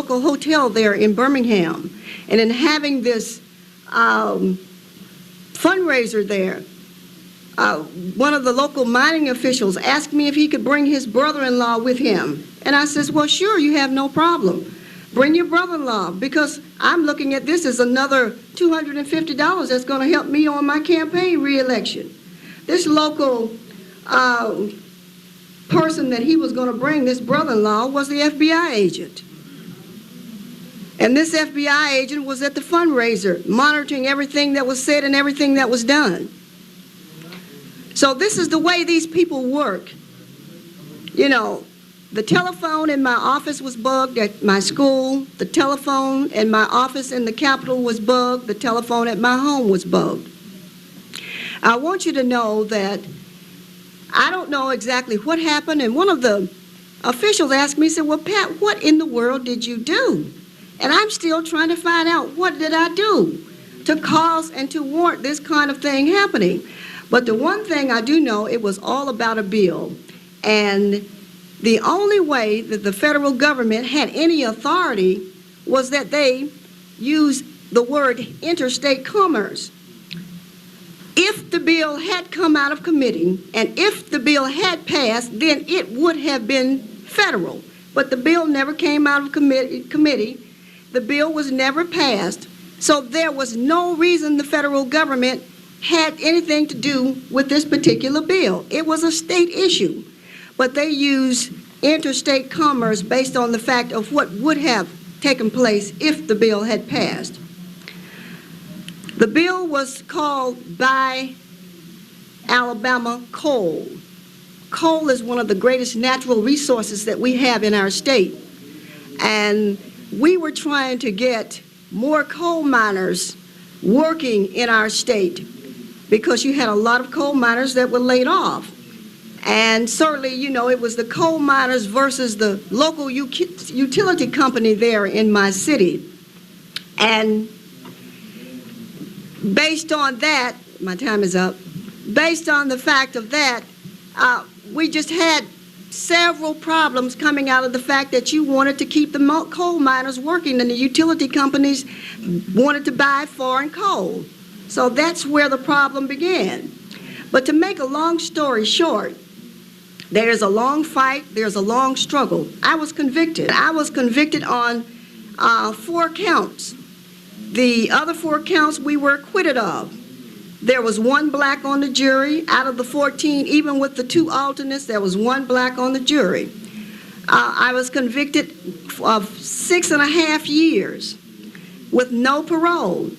local hotel there in Birmingham, and in having this fundraiser there, one of the local mining officials asked me if he could bring his brother-in-law with him. And I says, well, sure, you have no problem. Bring your brother-in-law, because I'm looking at this as another $250 that's going to help me on my campaign re-election. This local person that he was going to bring, this brother-in-law, was the FBI agent. And this FBI agent was at the fundraiser, monitoring everything that was said and everything that was done. So this is the way these people work. You know, the telephone in my office was bugged at my school. The telephone in my office in the Capitol was bugged. The telephone at my home was bugged. I want you to know that I don't know exactly what happened, and one of the officials asked me, said, well, Pat, what in the world did you do? And I'm still trying to find out, what did I do to cause and to warrant this kind of thing happening? But the one thing I do know, it was all about a bill. And the only way that the federal government had any authority was that they used the word interstate commerce. If the bill had come out of committee and if the bill had passed, then it would have been federal. But the bill never came out of committee. The bill was never passed. So there was no reason the federal government had anything to do with this particular bill. It was a state issue. But they used interstate commerce based on the fact of what would have taken place if the bill had passed. The bill was called Buy Alabama Coal. Coal is one of the greatest natural resources that we have in our state. And we were trying to get more coal miners working in our state because you had a lot of coal miners that were laid off. And certainly, you know, it was the coal miners versus the local utility company there in my city. And based on that, my time is up, based on the fact of that, we just had several problems coming out of the fact that you wanted to keep the coal miners working and the utility companies wanted to buy foreign coal. So that's where the problem began. But to make a long story short, there's a long fight, there's a long struggle. I was convicted. I was convicted on 4 counts. The other 4 counts we were acquitted of. There was 1 black on the jury. Out of the 14, even with the 2 alternates, there was 1 black on the jury. I was convicted of 6.5 years with no parole.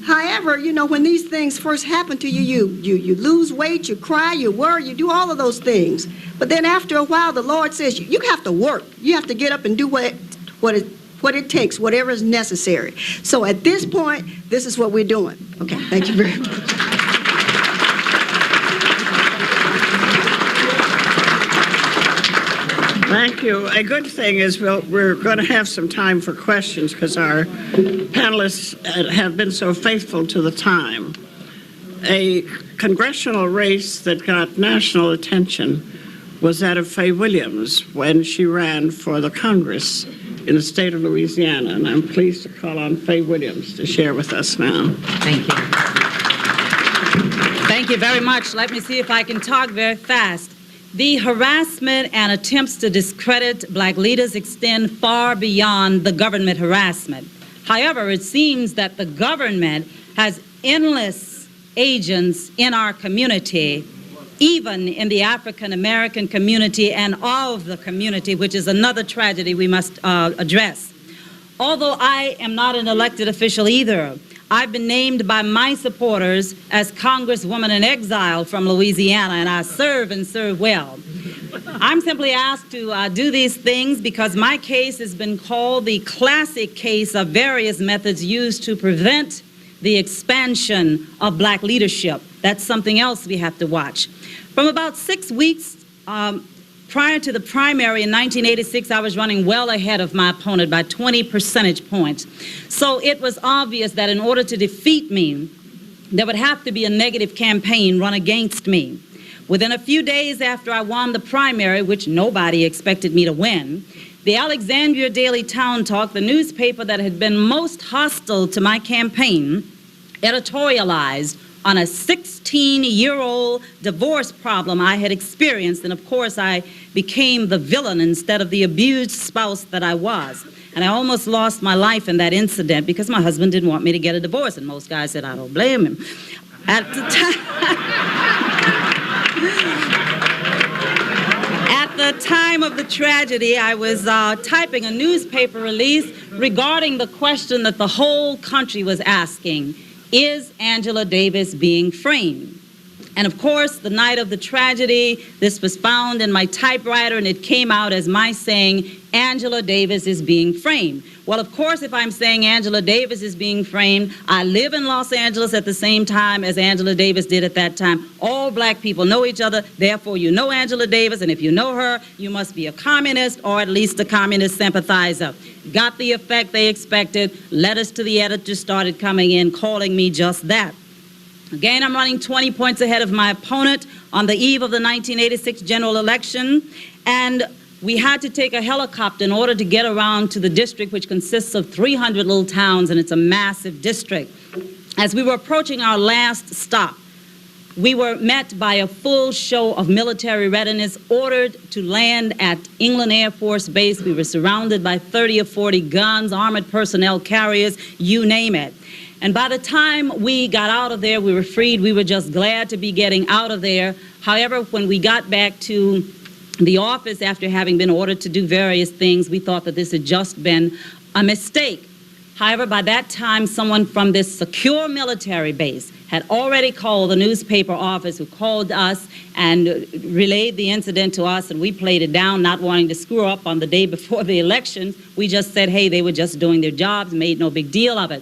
However, you know, when these things first happen to you, you lose weight, you cry, you worry, you do all of those things. But then after a while, the Lord says, you have to work. You have to get up and do what it takes, whatever is necessary. So at this point, this is what we're doing. Okay, thank you very much. Thank you. A good thing is we're going to have some time for questions because our panelists have been so faithful to the time. A congressional race that got national attention was that of Faye Williams when she ran for the Congress in the state of Louisiana, and I'm pleased to call on Faye Williams to share with us now. Thank you. Thank you very much. Let me see if I can talk very fast. The harassment and attempts to discredit black leaders extend far beyond the government harassment. However, it seems that the government has endless agents in our community, even in the African American community and all of the community, which is another tragedy we must address. Although I am not an elected official either, I've been named by my supporters as Congresswoman in exile from Louisiana, and I serve and serve well. I'm simply asked to do these things because my case has been called the classic case of various methods used to prevent the expansion of black leadership. That's something else we have to watch. From about 6 weeks prior to the primary in 1986, I was running well ahead of my opponent by 20 percentage points. So it was obvious that in order to defeat me, there would have to be a negative campaign run against me. Within a few days after I won the primary, which nobody expected me to win, The Alexandria Daily Town Talk, the newspaper that had been most hostile to my campaign, editorialized on a 16-year-old divorce problem I had experienced, and of course I became the villain instead of the abused spouse that I was. And I almost lost my life in that incident because my husband didn't want me to get a divorce, and most guys said, I don't blame him. At the time of the tragedy, I was typing a newspaper release regarding the question that the whole country was asking: is Angela Davis being framed? And of course, the night of the tragedy, this was found in my typewriter, and it came out as my saying, Angela Davis is being framed. Well, of course, if I'm saying Angela Davis is being framed, I live in Los Angeles at the same time as Angela Davis did at that time. All black people know each other, therefore you know Angela Davis, and if you know her, you must be a communist or at least a communist sympathizer. Got the effect they expected. Letters to the editor started coming in, calling me just that. Again, I'm running 20 points ahead of my opponent on the eve of the 1986 general election, and we had to take a helicopter in order to get around to the district, which consists of 300 little towns, and it's a massive district. As we were approaching our last stop, we were met by a full show of military readiness, ordered to land at England Air Force Base. We were surrounded by 30 or 40 guns, armored personnel carriers, you name it. And by the time we got out of there, we were freed. We were just glad to be getting out of there. However, when we got back to the office after having been ordered to do various things, we thought that this had just been a mistake. However, by that time, someone from this secure military base had already called the newspaper office, who called us and relayed the incident to us, and we played it down, not wanting to screw up on the day before the election. We just said, hey, they were just doing their jobs, made no big deal of it.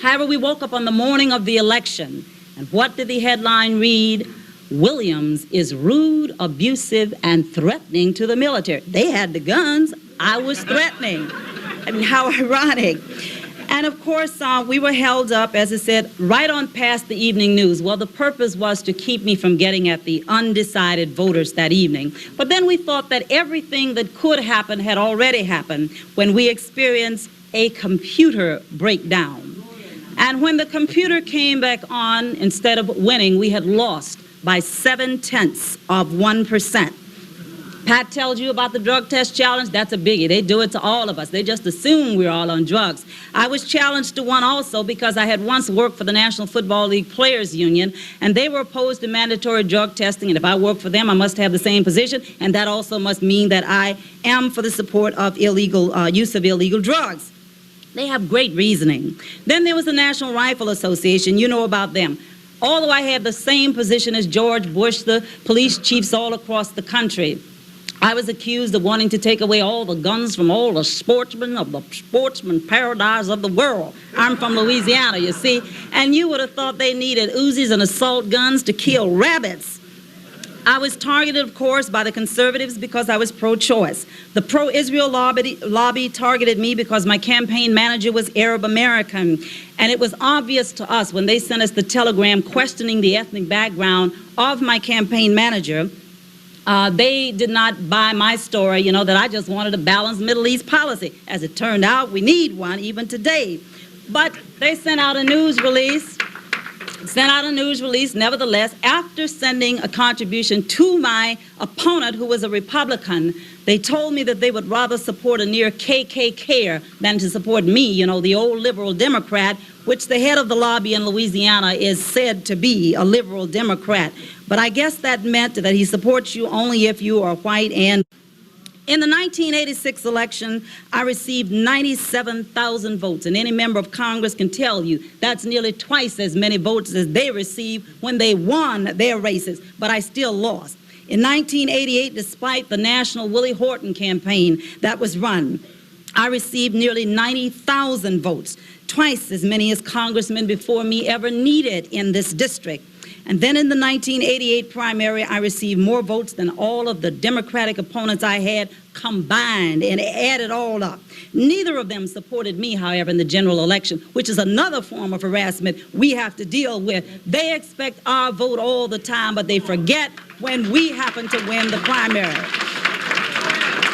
However, we woke up on the morning of the election, and what did the headline read? Williams is rude, abusive, and threatening to the military. They had the guns. I was threatening. I mean, how ironic. And of course, we were held up, as I said, right on past the evening news. Well, the purpose was to keep me from getting at the undecided voters that evening. But then we thought that everything that could happen had already happened when we experienced a computer breakdown. And when the computer came back on, instead of winning, we had lost by 0.7%. Pat tells you about the drug test challenge. That's a biggie. They do it to all of us. They just assume we're all on drugs. I was challenged to one also because I had once worked for the National Football League Players Union, and they were opposed to mandatory drug testing, and if I work for them, I must have the same position, and that also must mean that I am for the support of illegal use of illegal drugs. They have great reasoning. Then there was the National Rifle Association. You know about them. Although I had the same position as George Bush, the police chiefs all across the country, I was accused of wanting to take away all the guns from all the sportsmen of the sportsman paradise of the world. I'm from Louisiana, you see, and you would have thought they needed Uzis and assault guns to kill rabbits. I was targeted, of course, by the conservatives because I was pro-choice. The pro-Israel lobby targeted me because my campaign manager was Arab American. And it was obvious to us when they sent us the telegram questioning the ethnic background of my campaign manager. They did not buy my story, you know, that I just wanted a balanced Middle East policy. As it turned out, we need one even today. But they sent out a news release. Nevertheless, after sending a contribution to my opponent, who was a Republican, they told me that they would rather support a near KKKer than to support me, you know, the old liberal Democrat, which the head of the lobby in Louisiana is said to be a liberal Democrat. But I guess that meant that he supports you only if you are white. And in the 1986 election, I received 97,000 votes, and any member of Congress can tell you that's nearly twice as many votes as they received when they won their races, but I still lost. In 1988, despite the national Willie Horton campaign that was run, I received nearly 90,000 votes, twice as many as congressmen before me ever needed in this district. And then in the 1988 primary, I received more votes than all of the Democratic opponents I had combined and added all up. Neither of them supported me, however, in the general election, which is another form of harassment we have to deal with. They expect our vote all the time, but they forget when we happen to win the primary.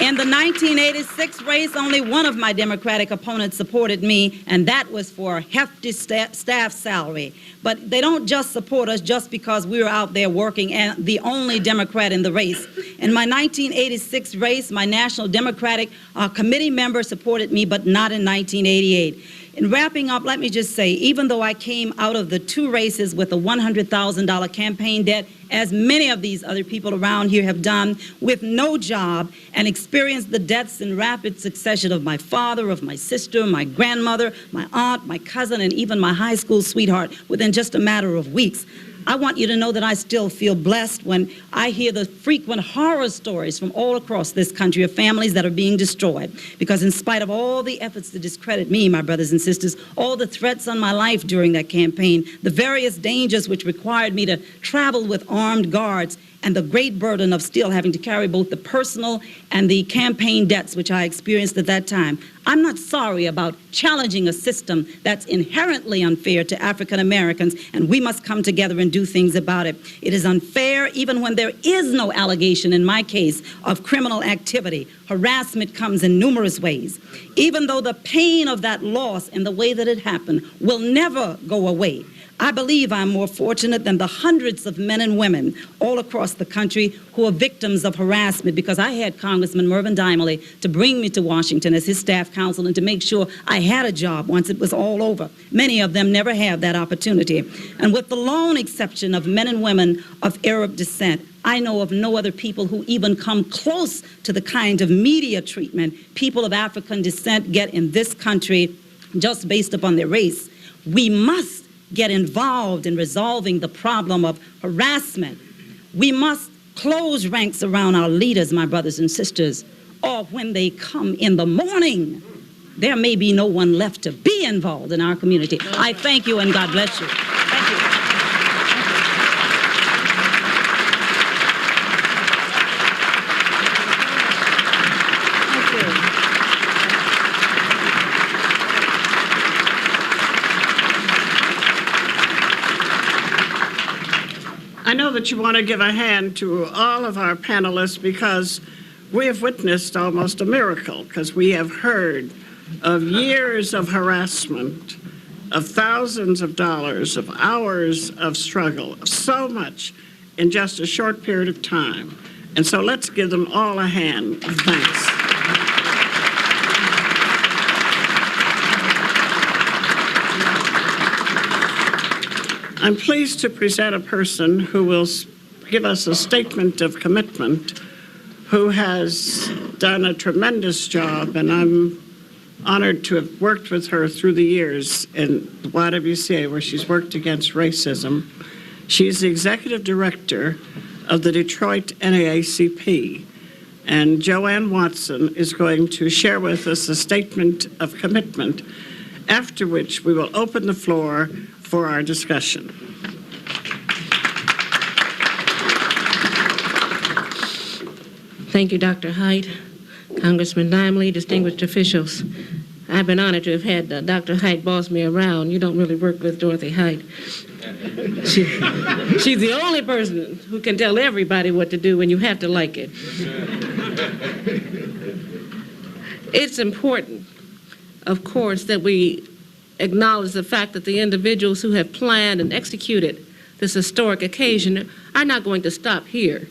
In the 1986 race, only one of my Democratic opponents supported me, and that was for a hefty staff salary. But they don't just support us just because we were out there working and the only Democrat in the race. In my 1986 race, my National Democratic Committee member supported me, but not in 1988. In wrapping up, let me just say, even though I came out of the two races with a $100,000 campaign debt, as many of these other people around here have done, with no job, and experienced the deaths in rapid succession of my father, of my sister, my grandmother, my aunt, my cousin, and even my high school sweetheart within just a matter of weeks, I want you to know that I still feel blessed when I hear the frequent horror stories from all across this country of families that are being destroyed. Because in spite of all the efforts to discredit me, my brothers and sisters, all the threats on my life during that campaign, the various dangers which required me to travel with armed guards, and the great burden of still having to carry both the personal and the campaign debts which I experienced at that time, I'm not sorry about challenging a system that's inherently unfair to African Americans, and we must come together and do things about it. It is unfair even when there is no allegation, in my case, of criminal activity. Harassment comes in numerous ways. Even though the pain of that loss and the way that it happened will never go away, I believe I'm more fortunate than the hundreds of men and women all across the country who are victims of harassment, because I had Congressman Mervyn Dimely to bring me to Washington as his staff counsel and to make sure I had a job once it was all over. Many of them never have that opportunity. And with the lone exception of men and women of Arab descent, I know of no other people who even come close to the kind of media treatment people of African descent get in this country just based upon their race. We must get involved in resolving the problem of harassment. We must close ranks around our leaders, my brothers and sisters, or when they come in the morning, there may be no one left to be involved in our community. I thank you and God bless you. Thank you. I know that you want to give a hand to all of our panelists because we have witnessed almost a miracle, because we have heard of years of harassment, of thousands of dollars, of hours of struggle, so much in just a short period of time. And so let's give them all a hand of thanks. I'm pleased to present a person who will give us a statement of commitment, who has done a tremendous job, and I'm honored to have worked with her through the years in the YWCA, where she's worked against racism. She's the executive director of the Detroit NAACP, and Joanne Watson is going to share with us a statement of commitment, after which we will open the floor for our discussion. Thank you, Dr. Height, Congressman Dimely, distinguished officials. I've been honored to have had Dr. Height boss me around. You don't really work with Dorothy Height. She's the only person who can tell everybody what to do, and you have to like it. It's important, of course, that we acknowledge the fact that the individuals who have planned and executed this historic occasion are not going to stop here.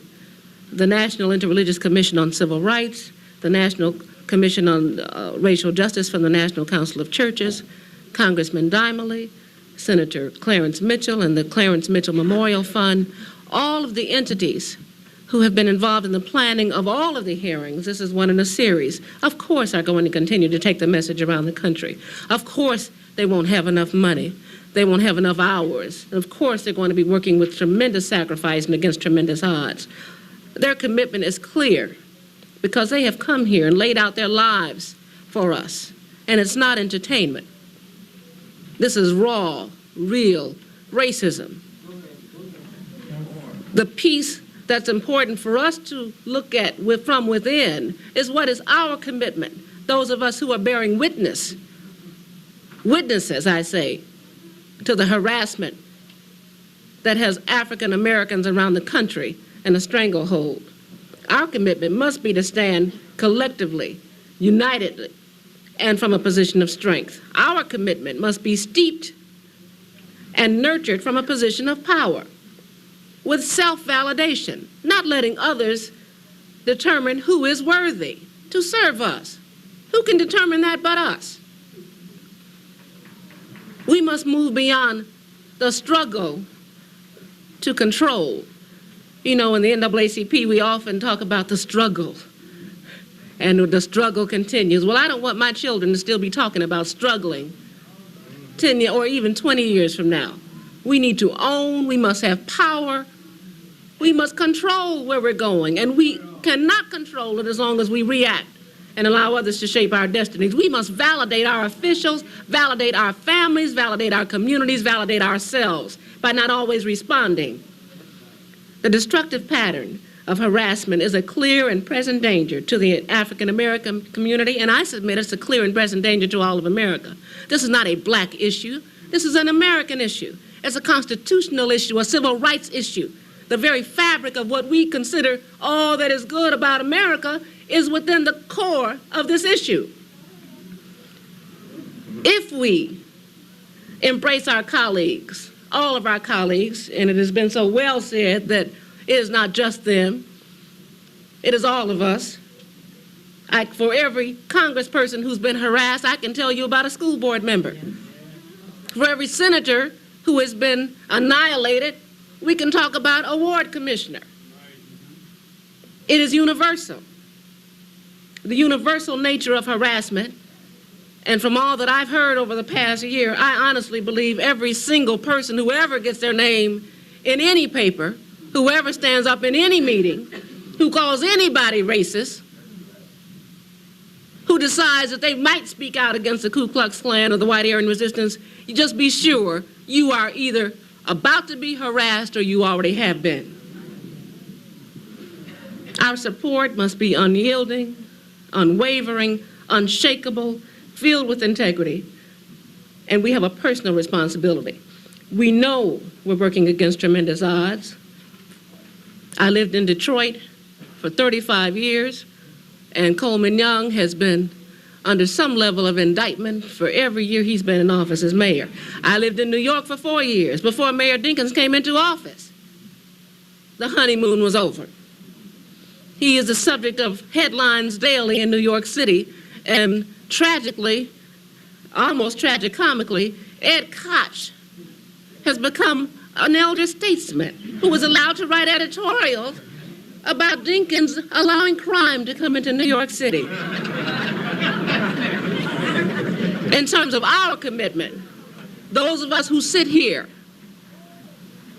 The National Interreligious Commission on Civil Rights, the National Commission on Racial Justice from the National Council of Churches, Congressman Dimely, Senator Clarence Mitchell, and the Clarence Mitchell Memorial Fund, all of the entities who have been involved in the planning of all of the hearings, this is one in a series, of course are going to continue to take the message around the country. Of course, they won't have enough money. They won't have enough hours. And of course, they're going to be working with tremendous sacrifice and against tremendous odds. Their commitment is clear because they have come here and laid out their lives for us. And it's not entertainment. This is raw, real racism. The piece that's important for us to look at from within is what is our commitment, those of us who are bearing witnesses, I say, to the harassment that has African Americans around the country in a stranglehold. Our commitment must be to stand collectively, unitedly, and from a position of strength. Our commitment must be steeped and nurtured from a position of power, with self-validation, not letting others determine who is worthy to serve us. Who can determine that but us? We must move beyond the struggle to control. You know, in the NAACP, we often talk about the struggle, and the struggle continues. Well, I don't want my children to still be talking about struggling 10 or even 20 years from now. We need to own, we must have power, we must control where we're going, and we cannot control it as long as we react and allow others to shape our destinies. We must validate our officials, validate our families, validate our communities, validate ourselves by not always responding. The destructive pattern of harassment is a clear and present danger to the African American community, and I submit it's a clear and present danger to all of America. This is not a black issue. This is an American issue. It's a constitutional issue, a civil rights issue. The very fabric of what we consider all that is good about America is within the core of this issue. If we embrace our colleagues, all of our colleagues, and it has been so well said that it is not just them, it is all of us. For every congressperson who's been harassed, I can tell you about a school board member. For every senator who has been annihilated, we can talk about a ward commissioner. It is universal. The universal nature of harassment, and from all that I've heard over the past year, I honestly believe every single person who ever gets their name in any paper, whoever stands up in any meeting, who calls anybody racist, who decides that they might speak out against the Ku Klux Klan or the White Aryan Resistance, you just be sure you are either about to be harassed or you already have been. Our support must be unyielding, unwavering, unshakable, filled with integrity, and we have a personal responsibility. We know we're working against tremendous odds. I lived in Detroit for 35 years, and Coleman Young has been under some level of indictment for every year he's been in office as mayor. I lived in New York for 4 years before Mayor Dinkins came into office. The honeymoon was over. He is the subject of headlines daily in New York City, and tragically, almost tragicomically, Ed Koch has become an elder statesman who was allowed to write editorials about Dinkins allowing crime to come into New York City. In terms of our commitment, those of us who sit here,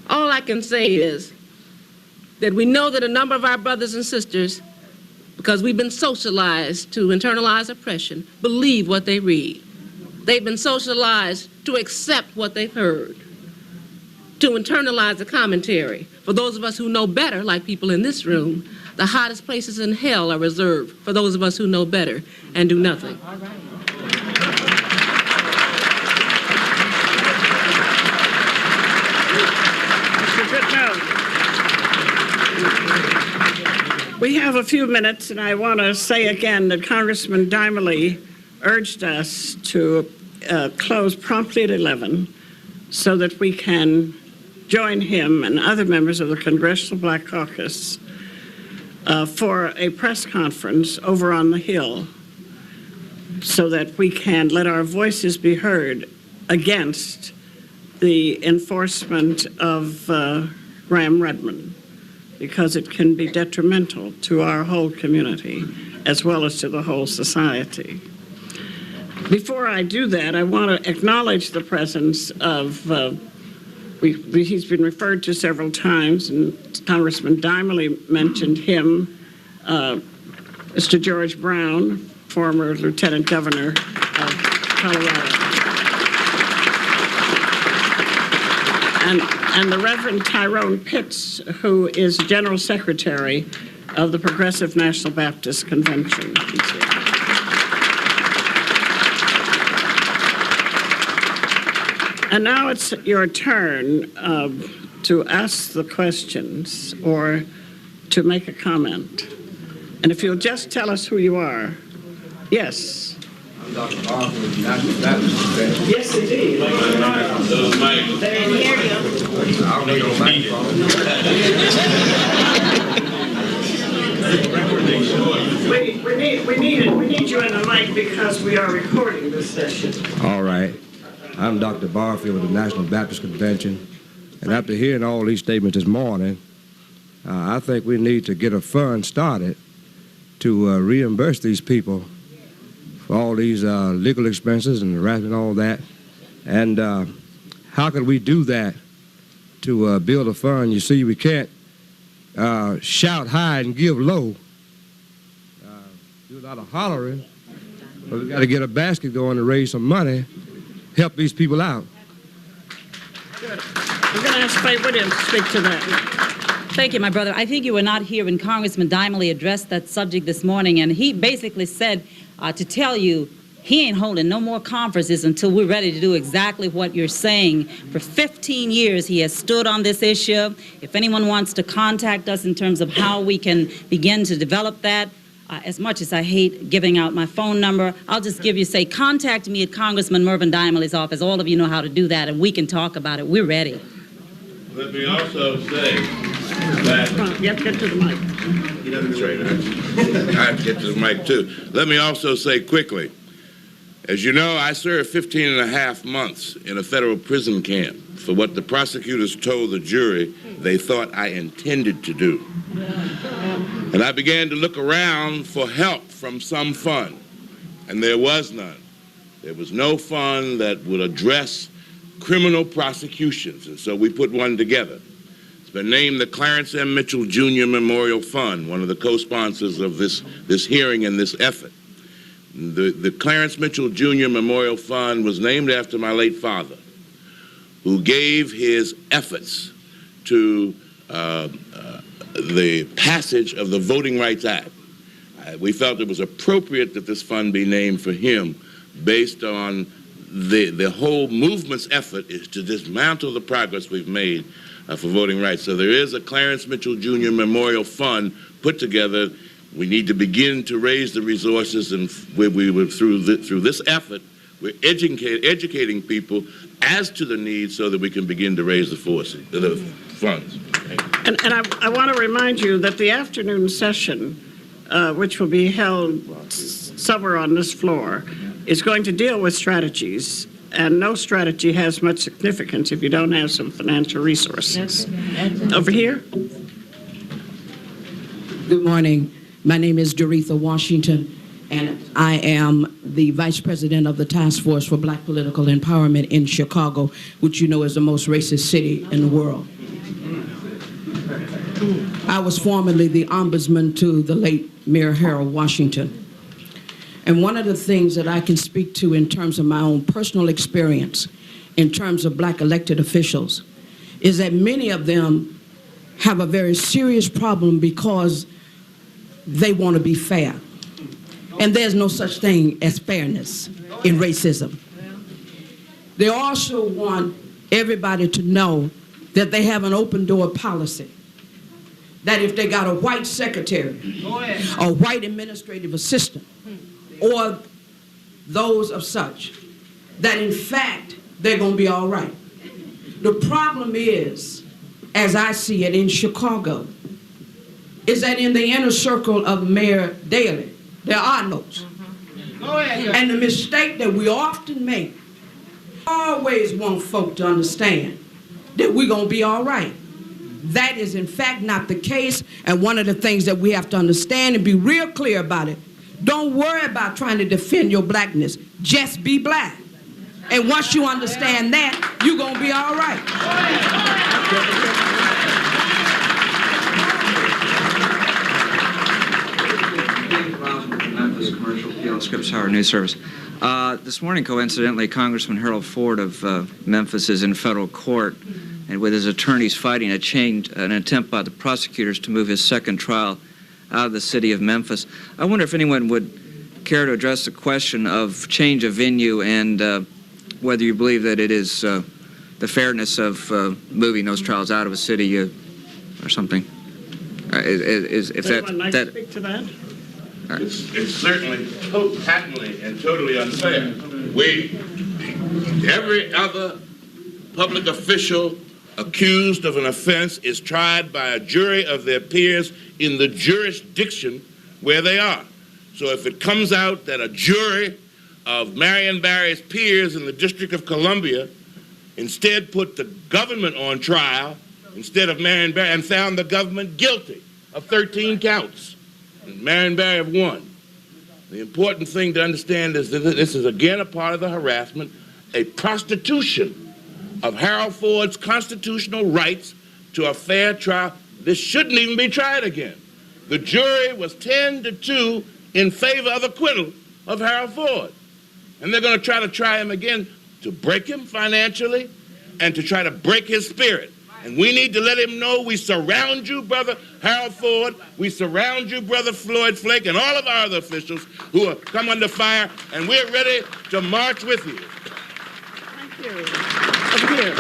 all I can say is that we know that a number of our brothers and sisters, because we've been socialized to internalize oppression, believe what they read. They've been socialized to accept what they've heard, to internalize the commentary. For those of us who know better, like people in this room, the hottest places in hell are reserved for those of us who know better and do nothing. We have a few minutes, and I want to say again that Congressman Dimely urged us to close promptly at 11 so that we can join him and other members of the Congressional Black Caucus for a press conference over on the Hill so that we can let our voices be heard against the enforcement of Graham-Redmond, because it can be detrimental to our whole community as well as to the whole society. Before I do that, I want to acknowledge the presence of, he's been referred to several times, and Congressman Dimely mentioned him, Mr. George Brown, former Lieutenant Governor of Colorado. And the Reverend Tyrone Pitts, who is General Secretary of the Progressive National Baptist Convention. And now it's your turn to ask the questions or to make a comment. And if you'll just tell us who you are. Yes. I'm Dr. Barfield with the National Baptist Convention. Yes, indeed. They didn't hear you. I'll need a microphone. We need you in the mic because we are recording this session. All right. I'm Dr. Barfield with the National Baptist Convention. And after hearing all these statements this morning, I think we need to get a fund started to reimburse these people for all these legal expenses and harassment and all that. And how could we do that to build a fund? You see, we can't shout high and give low. Do a lot of hollering, but we got to get a basket going to raise some money, help these people out. Good. We're going to ask Faye Williams to speak to that. Thank you, my brother. I think you were not here when Congressman Dimely addressed that subject this morning, and he basically said to tell you he ain't holding no more conferences until we're ready to do exactly what you're saying. For 15 years, he has stood on this issue. If anyone wants to contact us in terms of how we can begin to develop that, as much as I hate giving out my phone number, I'll just give you, say, contact me at Congressman Mervyn Dimely's office. All of you know how to do that, and we can talk about it. We're ready. Let me also say that... You have to get to the mic. That's right. I have to get to the mic, too. Let me also say quickly, as you know, I served 15 and a half months in a federal prison camp for what the prosecutors told the jury they thought I intended to do. And I began to look around for help from some fund, and there was none. There was no fund that would address criminal prosecutions, and so we put one together. It's been named the Clarence M. Mitchell Jr. Memorial Fund, one of the co-sponsors of this hearing and this effort. The Clarence Mitchell Jr. Memorial Fund was named after my late father, who gave his efforts to the passage of the Voting Rights Act. We felt it was appropriate that this fund be named for him based on the whole movement's effort is to dismantle the progress we've made for voting rights. So there is a Clarence Mitchell Jr. Memorial Fund put together. We need to begin to raise the resources, and we were through this effort, we're educating people as to the needs so that we can begin to raise the funds. And I want to remind you that the afternoon session, which will be held somewhere on this floor, is going to deal with strategies, and no strategy has much significance if you don't have some financial resources. Over here. Good morning. My name is Doretha Washington, and I am the Vice President of the Task Force for Black Political Empowerment in Chicago, which you know is the most racist city in the world. I was formerly the ombudsman to the late Mayor Harold Washington. And one of the things that I can speak to in terms of my own personal experience, in terms of black elected officials, is that many of them have a very serious problem because they want to be fair. And there's no such thing as fairness in racism. They also want everybody to know that they have an open door policy. That if they got a white secretary, a white administrative assistant, or those of such, that in fact they're going to be all right. The problem is, as I see it in Chicago, is that in the inner circle of Mayor Daley, there are no's. And the mistake that we often make, always want folk to understand that we're going to be all right. That is in fact not the case, and one of the things that we have to understand and be real clear about it, don't worry about trying to defend your blackness, just be black. And once you understand that, you're going to be all right. Commercial PL Scripps Howard News Service. This morning, coincidentally, Congressman Harold Ford of Memphis is in federal court, and with his attorneys fighting an attempt by the prosecutors to move his second trial out of the city of Memphis. I wonder if anyone would care to address the question of change of venue and whether you believe that it is the fairness of moving those trials out of a city or something. Would anyone like to speak to that? It's certainly patently and totally unfair. Every other public official accused of an offense is tried by a jury of their peers in the jurisdiction where they are. So if it comes out that a jury of Marion Barry's peers in the District of Columbia instead put the government on trial instead of Marion Barry and found the government guilty of 13 counts, and Marion Barry have won. The important thing to understand is that this is again a part of the harassment, a prostitution of Harold Ford's constitutional rights to a fair trial. This shouldn't even be tried again. The jury was 10-2 in favor of acquittal of Harold Ford. And they're going to try him again to break him financially and to try to break his spirit. And we need to let him know we surround you, Brother Harold Ford. We surround you, Brother Floyd Flake, and all of our other officials who have come under fire, and we're ready to march with you. Thank you. Over here.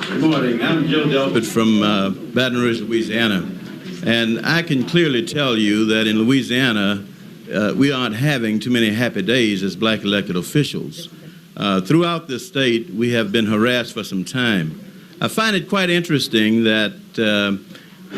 Good morning. I'm Joe Delpit from Baton Rouge, Louisiana. And I can clearly tell you that in Louisiana, we aren't having too many happy days as black elected officials. Throughout the state, we have been harassed for some time. I find it quite interesting that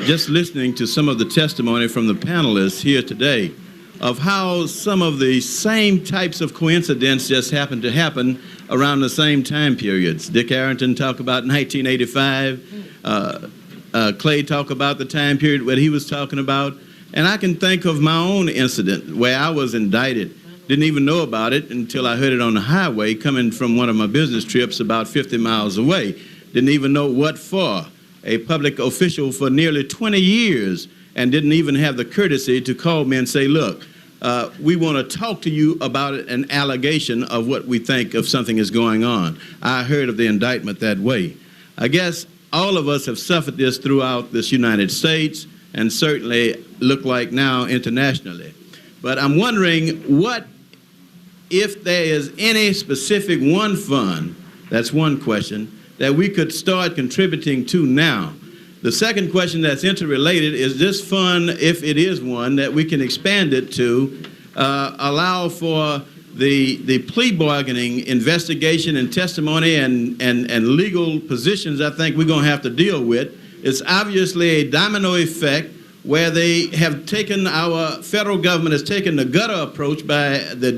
just listening to some of the testimony from the panelists here today of how some of the same types of coincidences just happen to happen around the same time periods. Dick Arrington talked about 1985. Clay talked about the time period what he was talking about. And I can think of my own incident where I was indicted. Didn't even know about it until I heard it on the highway coming from one of my business trips about 50 miles away. Didn't even know what for. A public official for nearly 20 years and didn't even have the courtesy to call me and say, look, we want to talk to you about an allegation of what we think of something is going on. I heard of the indictment that way. I guess all of us have suffered this throughout this United States and certainly look like now internationally. But I'm wondering what if there is any specific one fund, that's one question, that we could start contributing to now. The second question that's interrelated is this fund, if it is one, that we can expand it to allow for the plea bargaining investigation and testimony and legal positions I think we're going to have to deal with. It's obviously a domino effect where they have taken, our federal government has taken the gutter approach by the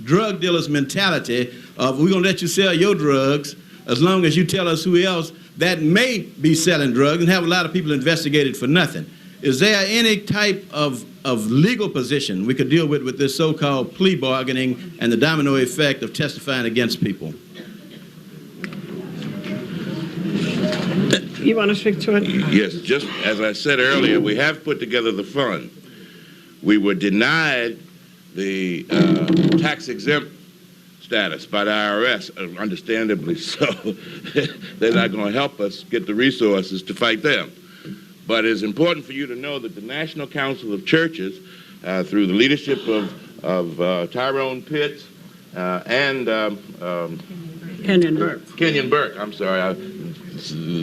drug dealer's mentality of we're going to let you sell your drugs as long as you tell us who else that may be selling drugs and have a lot of people investigated for nothing. Is there any type of legal position we could deal with this so-called plea bargaining and the domino effect of testifying against people? You want to speak to it? Yes, just as I said earlier, we have put together the fund. We were denied the tax-exempt status by the IRS, understandably so. They're not going to help us get the resources to fight them. But it's important for you to know that the National Council of Churches, through the leadership of Tyrone Pitts and Kenyon Burke, I'm sorry,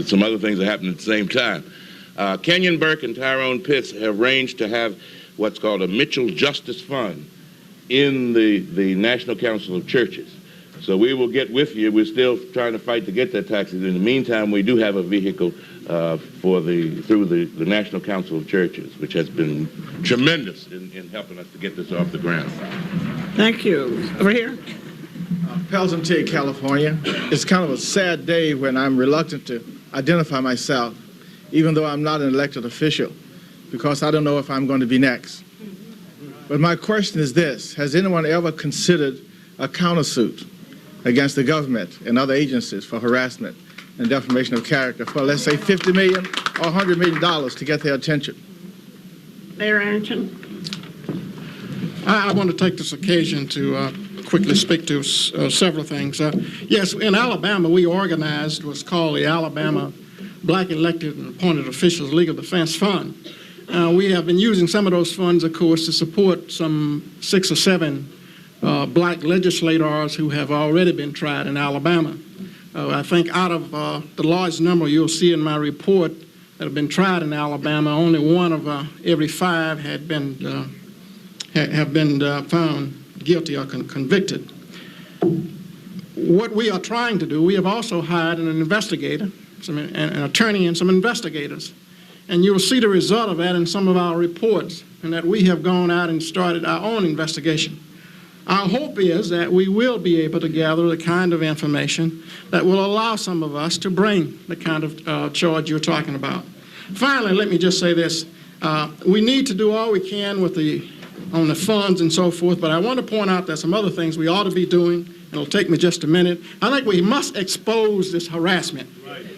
some other things that happened at the same time. Kenyon Burke and Tyrone Pitts have arranged to have what's called a Mitchell Justice Fund in the National Council of Churches. So we will get with you. We're still trying to fight to get that taxes. In the meantime, we do have a vehicle through the National Council of Churches, which has been tremendous in helping us to get this off the ground. Thank you. Over here. Pelton, California. It's kind of a sad day when I'm reluctant to identify myself, even though I'm not an elected official, because I don't know if I'm going to be next. But my question is this: has anyone ever considered a countersuit against the government and other agencies for harassment and defamation of character for, let's say, $50 million or $100 million to get their attention? Mayor Arrington. I want to take this occasion to quickly speak to several things. Yes, in Alabama, we organized what's called the Alabama Black Elected and Appointed Officials Legal Defense Fund. We have been using some of those funds, of course, to support some 6 or 7 black legislators who have already been tried in Alabama. I think out of the large number you'll see in my report that have been tried in Alabama, only one of every 5 had been have been found guilty or convicted. What we are trying to do, we have also hired an investigator, an attorney and some investigators. And you'll see the result of that in some of our reports, and that we have gone out and started our own investigation. Our hope is that we will be able to gather the kind of information that will allow some of us to bring the kind of charge you're talking about. Finally, let me just say this. We need to do all we can on the funds and so forth, but I want to point out that some other things we ought to be doing. It'll take me just a minute. I think we must expose this harassment.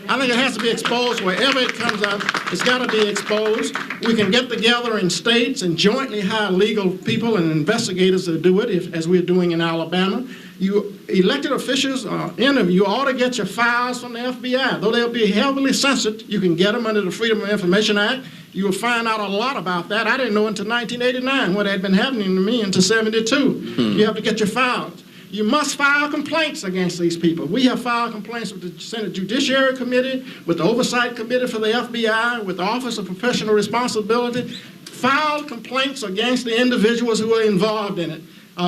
I think it has to be exposed wherever it comes up. It's got to be exposed. We can get together in states and jointly hire legal people and investigators to do it, as we're doing in Alabama. You elected officials, you ought to get your files from the FBI. Though they'll be heavily censored, you can get them under the Freedom of Information Act. You will find out a lot about that. I didn't know until 1989 what had been happening to me until 72. You have to get your files. You must file complaints against these people. We have filed complaints with the Senate Judiciary Committee, with the Oversight Committee for the FBI, with the Office of Professional Responsibility. Filed complaints against the individuals who are involved in it.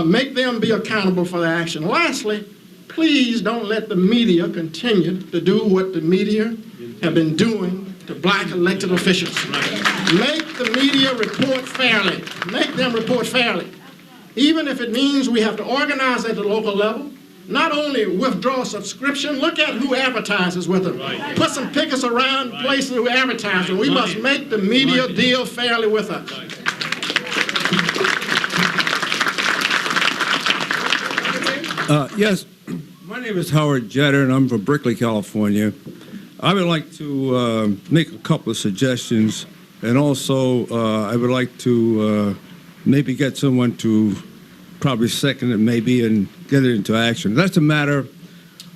Make them be accountable for their action. Lastly, please don't let the media continue to do what the media have been doing to black elected officials. Make the media report fairly. Make them report fairly. Even if it means we have to organize at the local level, not only withdraw subscription, look at who advertises with them. Put some pickets around places who advertise, and we must make the media deal fairly with us. Yes, my name is Howard Jetter, and I'm from Berkeley, California. I would like to make a couple of suggestions, and also I would like to maybe get someone to probably second it maybe and get it into action. That's a matter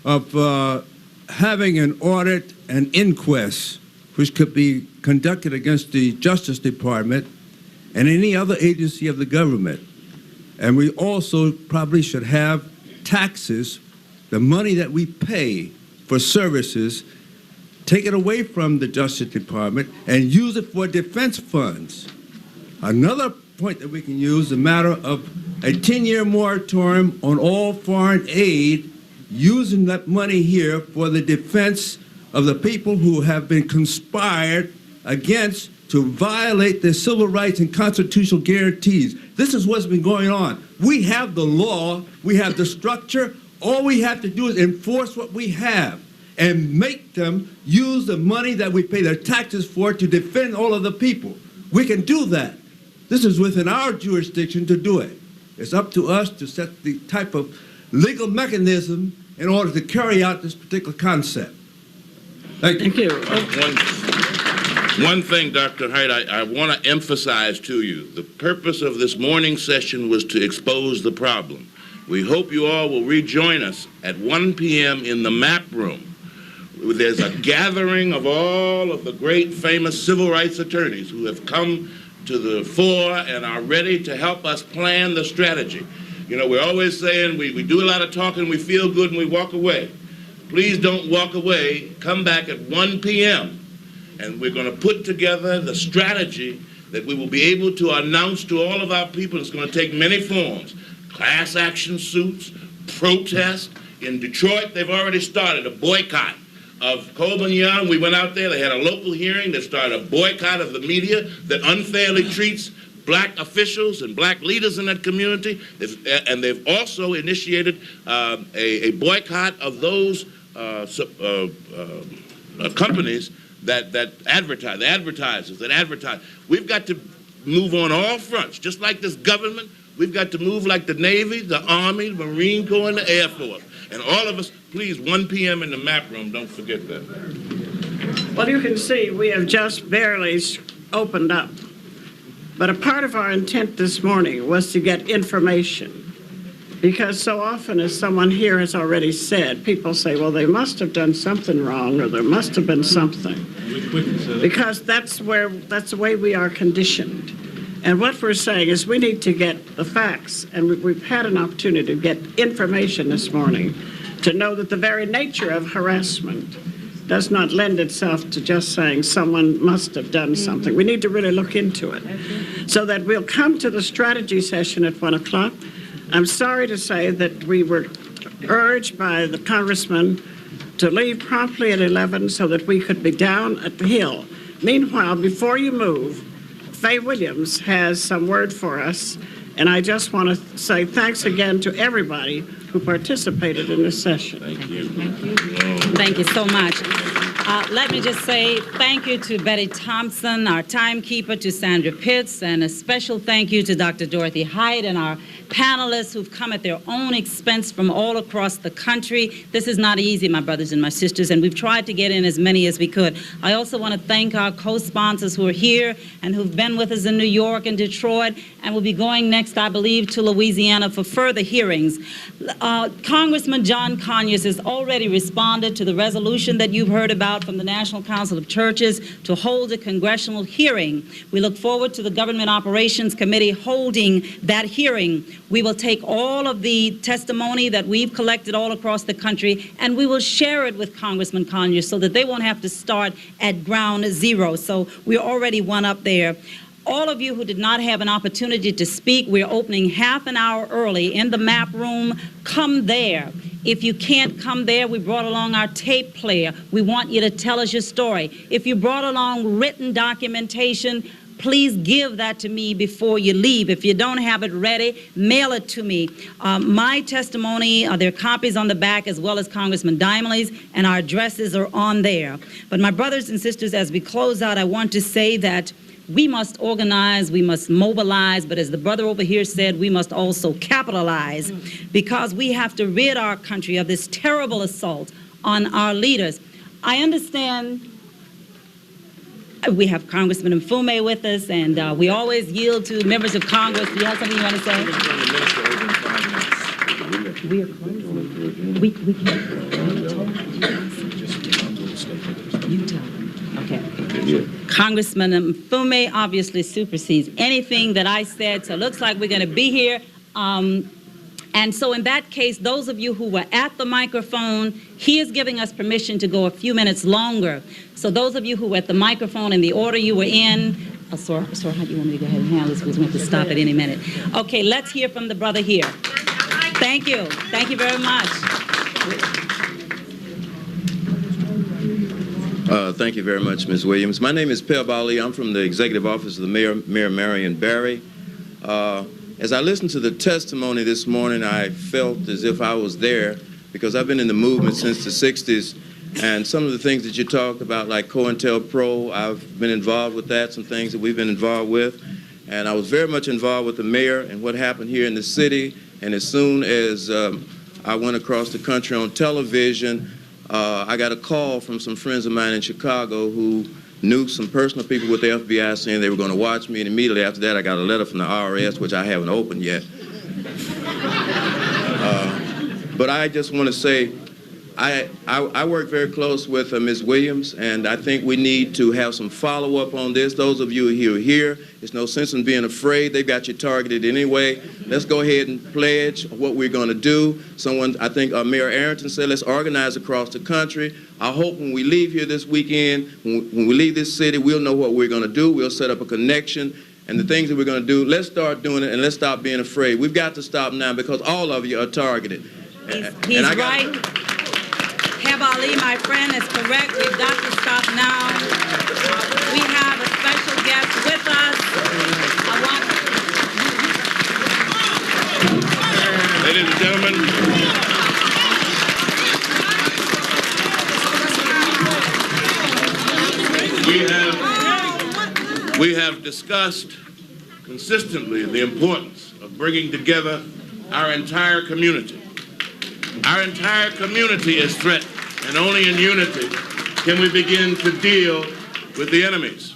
of having an audit and inquest which could be conducted against the Justice Department and any other agency of the government. And we also probably should have taxes, the money that we pay for services, take it away from the Justice Department and use it for defense funds. Another point that we can use, the matter of a 10-year moratorium on all foreign aid, using that money here for the defense of the people who have been conspired against to violate their civil rights and constitutional guarantees. This is what's been going on. We have the law, we have the structure, all we have to do is enforce what we have and make them use the money that we pay their taxes for to defend all of the people. We can do that. This is within our jurisdiction to do it. It's up to us to set the type of legal mechanism in order to carry out this particular concept. Thank you. One thing, Dr. Haidt, I want to emphasize to you, the purpose of this morning session was to expose the problem. We hope you all will rejoin us at 1 p.m. in the map room. There's a gathering of all of the great famous civil rights attorneys who have come to the fore and are ready to help us plan the strategy. You know, we're always saying we do a lot of talking, we feel good, and we walk away. Please don't walk away. Come back at 1 p.m. and we're going to put together the strategy that we will be able to announce to all of our people. It's going to take many forms. Class action suits, protests. In Detroit, they've already started a boycott of Coleman Young. We went out there, they had a local hearing that started a boycott of the media that unfairly treats black officials and black leaders in that community. And they've also initiated a boycott of those companies that advertise, the advertisers that advertise. We've got to move on all fronts, just like this government. We've got to move like the Navy, the Army, the Marine Corps, and the Air Force. And all of us, please, 1 p.m. in the map room, don't forget that. Well, you can see we have just barely opened up. But a part of our intent this morning was to get information. Because so often, as someone here has already said, people say, well, they must have done something wrong, or there must have been something. Because that's the way we are conditioned. And what we're saying is we need to get the facts, and we've had an opportunity to get information this morning to know that the very nature of harassment does not lend itself to just saying someone must have done something. We need to really look into it so that we'll come to the strategy session at 1 o'clock. I'm sorry to say that we were urged by the congressman to leave promptly at 11 so that we could be down at the Hill. Meanwhile, before you move, Faye Williams has some word for us, and I just want to say thanks again to everybody who participated in this session. Thank you. Thank you so much. Let me just say thank you to Betty Thompson, our timekeeper, to Sandra Pitts, and a special thank you to Dr. Dorothy Hyde and our panelists who've come at their own expense from all across the country. This is not easy, my brothers and my sisters, and we've tried to get in as many as we could. I also want to thank our co-sponsors who are here and who've been with us in New York and Detroit, and will be going next, I believe, to Louisiana for further hearings. Congressman John Conyers has already responded to the resolution that you've heard about from the National Council of Churches to hold a congressional hearing. We look forward to the Government Operations Committee holding that hearing. We will take all of the testimony that we've collected all across the country, and we will share it with Congressman Conyers so that they won't have to start at ground zero. So we're already one up there. All of you who did not have an opportunity to speak, we're opening half an hour early in the map room. Come there. If you can't come there, we brought along our tape player. We want you to tell us your story. If you brought along written documentation, please give that to me before you leave. If you don't have it ready, mail it to me. My testimony, there are copies on the back as well as Congressman Dimley's, and our addresses are on there. But my brothers and sisters, as we close out, I want to say that we must organize, we must mobilize, but as the brother over here said, we must also capitalize, because we have to rid our country of this terrible assault on our leaders. I understand we have Congressman Mfume with us, and we always yield to members of Congress. Do you have something you want to say? We are closing. We can't. You tell them. Okay. Congressman Mfume obviously supersedes anything that I said, so it looks like we're going to be here. And so in that case, those of you who were at the microphone, he is giving us permission to go a few minutes longer. So those of you who were at the microphone in the order you were in, sir, how do you want me to go ahead and handle this? Because we want to stop at any minute. Okay, let's hear from the brother here. Thank you. Thank you very much. Thank you very much, Ms. Williams. My name is Peb Ali. I'm from the Executive Office of the Mayor Marion Barry. As I listened to the testimony this morning, I felt as if I was there, because I've been in the movement since the 60s, and some of the things that you talked about, like COINTELPRO, I've been involved with that, some things that we've been involved with, and I was very much involved with the mayor and what happened here in the city, and as soon as I went across the country on television, I got a call from some friends of mine in Chicago who knew some personal people with the FBI saying they were going to watch me, and immediately after that I got a letter from the IRS, which I haven't opened yet. But I just want to say, I work very close with Ms. Williams, and I think we need to have some follow-up on this. Those of you who are here, there's no sense in being afraid. They've got you targeted anyway. Let's go ahead and pledge what we're going to do. Someone, I think Mayor Arrington said, let's organize across the country. I hope when we leave here this weekend, when we leave this city, we'll know what we're going to do. We'll set up a connection. And the things that we're going to do, let's start doing it, and let's stop being afraid. We've got to stop now, because all of you are targeted. He's right. Heb Ali, my friend, is correct. We've got to stop now. We have a special guest with us. Ladies and gentlemen, we have discussed consistently the importance of bringing together our entire community. Our entire community is threatened, and only in unity can we begin to deal with the enemies.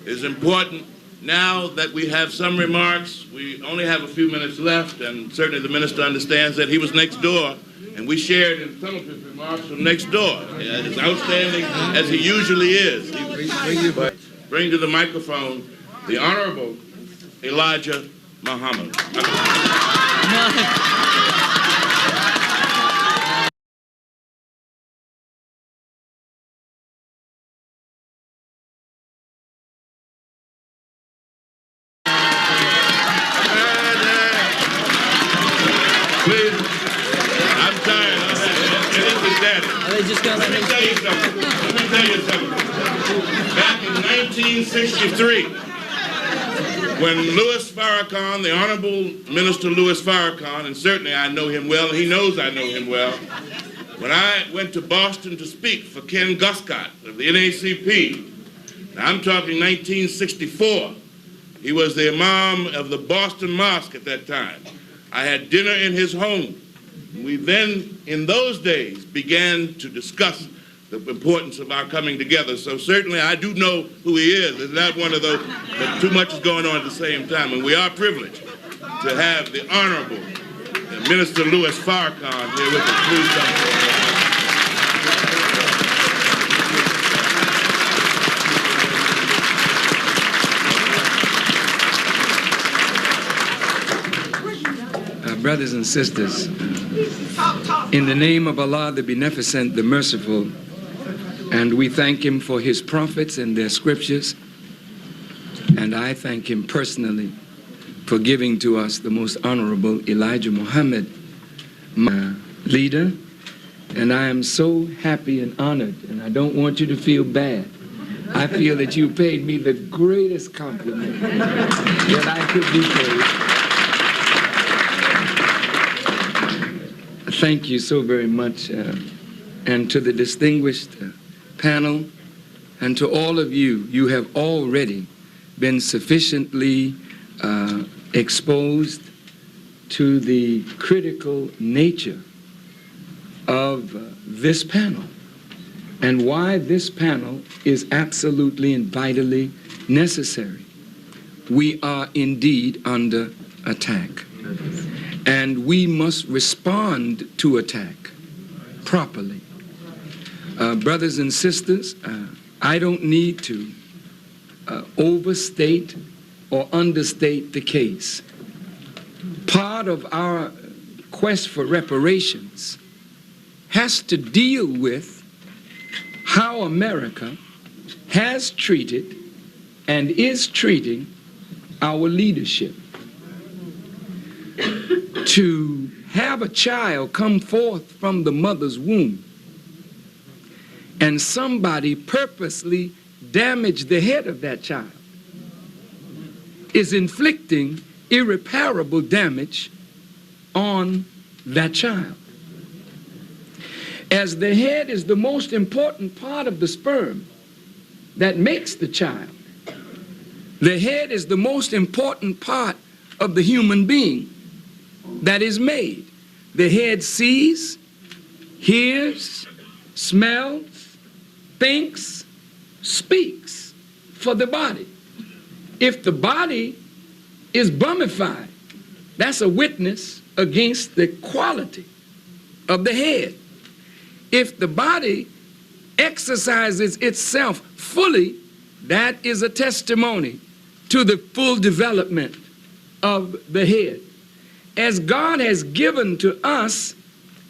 It is important now that we have some remarks. We only have a few minutes left, and certainly the minister understands that he was next door, and we shared in some of his remarks from next door. As outstanding as he usually is. Bring to the microphone the Honorable Elijah Muhammad. tired. And this is Daddy. Are they just gonna let him Let me tell you something. Back in 1963, when Louis Farrakhan, the Honorable Minister Louis Farrakhan, and certainly I know him well, he knows I know him well, when I went to Boston to speak for Ken Guscott of the NACP, now I'm talking 1964, he was the Imam of the Boston Mosque at that time. I had dinner in his home. We then, in those days, began to discuss the importance of our coming together. So certainly I do know who he is. It's not one of those, but too much is going on at the same time. And we are privileged to have the Honorable Minister Louis Farrakhan here with us. Please come. Brothers and sisters, in the name of Allah, the Beneficent, the Merciful, and we thank Him for His prophets and their scriptures, and I thank Him personally for giving to us the most honorable Elijah Muhammad, my leader, and I am so happy and honored, and I don't want you to feel bad. I feel that you paid me the greatest compliment that I could be paid. Thank you so very much, and to the distinguished panel, and to all of you, you have already been sufficiently exposed to the critical nature of this panel and why this panel is absolutely and vitally necessary. We are indeed under attack. And we must respond to attack properly. Brothers and sisters, I don't need to overstate or understate the case. Part of our quest for reparations has to deal with how America has treated and is treating our leadership. To have a child come forth from the mother's womb and somebody purposely damage the head of that child is inflicting irreparable damage on that child. As the head is the most important part of the sperm that makes the child, the head is the most important part of the human being that is made. The head sees, hears, smells, thinks, speaks for the body. If the body is bummified, that's a witness against the quality of the head. If the body exercises itself fully, that is a testimony to the full development of the head. As God has given to us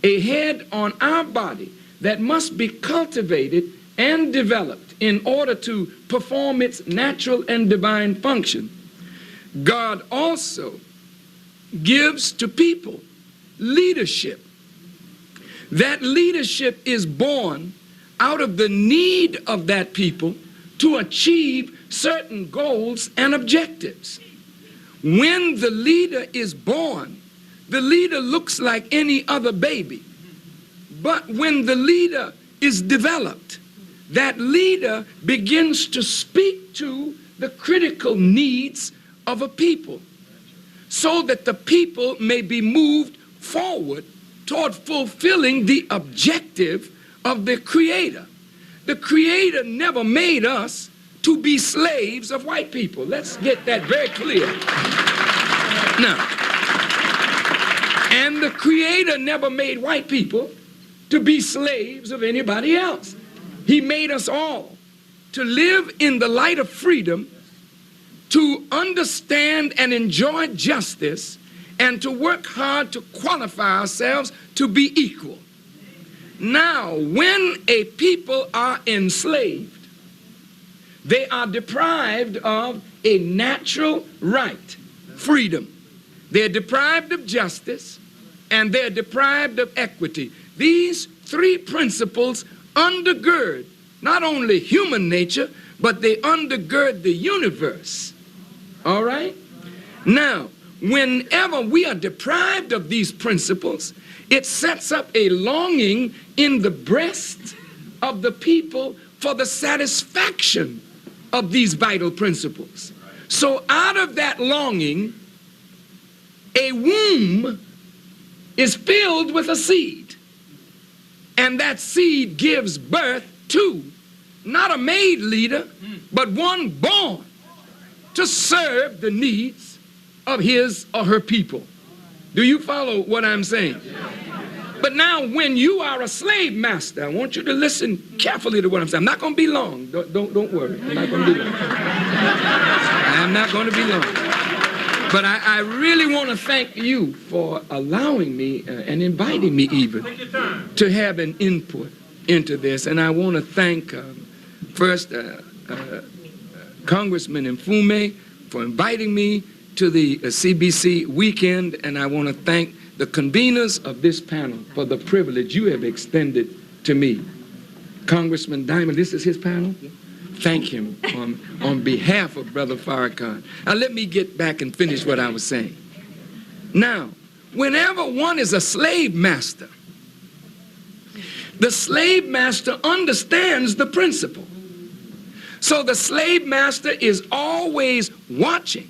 a head on our body that must be cultivated and developed in order to perform its natural and divine function, God also gives to people leadership. That leadership is born out of the need of that people to achieve certain goals and objectives. When the leader is born, the leader looks like any other baby. But when the leader is developed, that leader begins to speak to the critical needs of a people so that the people may be moved forward toward fulfilling the objective of the Creator. The Creator never made us to be slaves of white people. Let's get that very clear. Now, and the Creator never made white people to be slaves of anybody else. He made us all to live in the light of freedom, to understand and enjoy justice, and to work hard to qualify ourselves to be equal. Now, when a people are enslaved, they are deprived of a natural right, freedom. They're deprived of justice. and they're deprived of equity. These three principles undergird not only human nature, but they undergird the universe. All right? Now, whenever we are deprived of these principles, it sets up a longing in the breast of the people for the satisfaction of these vital principles. So out of that longing, a womb is filled with a seed. And that seed gives birth to not a made leader, but one born to serve the needs of his or her people. Do you follow what I'm saying? But now when you are a slave master, I want you to listen carefully to what I'm saying. I'm not going to be long. Don't worry. I'm not going to be long. I'm not going to be long. But I really want to thank you for allowing me and inviting me even to have an input into this. And I want to thank first Congressman Mfume for inviting me to the CBC weekend, and I want to thank the conveners of this panel for the privilege you have extended to me. Congressman Diamond, this is his panel? Thank him on behalf of Brother Farrakhan. Now let me get back and finish what I was saying. Now, whenever one is a slave master, the slave master understands the principle. So the slave master is always watching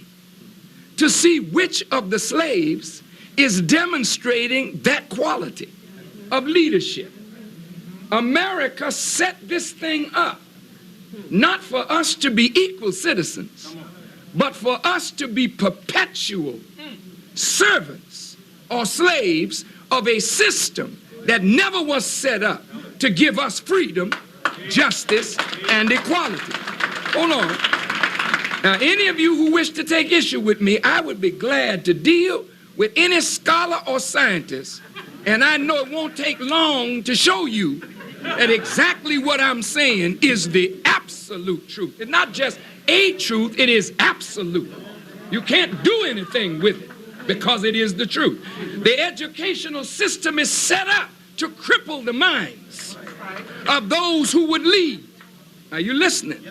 to see which of the slaves is demonstrating that quality of leadership. America set this thing up not for us to be equal citizens, but for us to be perpetual servants or slaves of a system that never was set up to give us freedom, justice, and equality. Hold on. Now, any of you who wish to take issue with me, I would be glad to deal with any scholar or scientist, and I know it won't take long to show you that exactly what I'm saying is the absolute truth. It's not just a truth, it is absolute. You can't do anything with it because it is the truth. The educational system is set up to cripple the minds of those who would lead. Are you listening?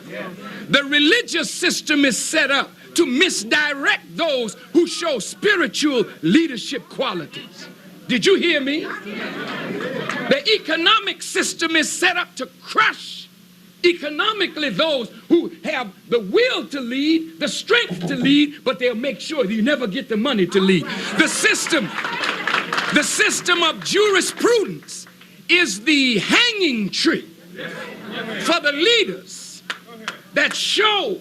The religious system is set up to misdirect those who show spiritual leadership qualities. Did you hear me? The economic system is set up to crush economically those who have the will to lead, the strength to lead, but they'll make sure you never get the money to lead. The system of jurisprudence is the hanging tree for the leaders that show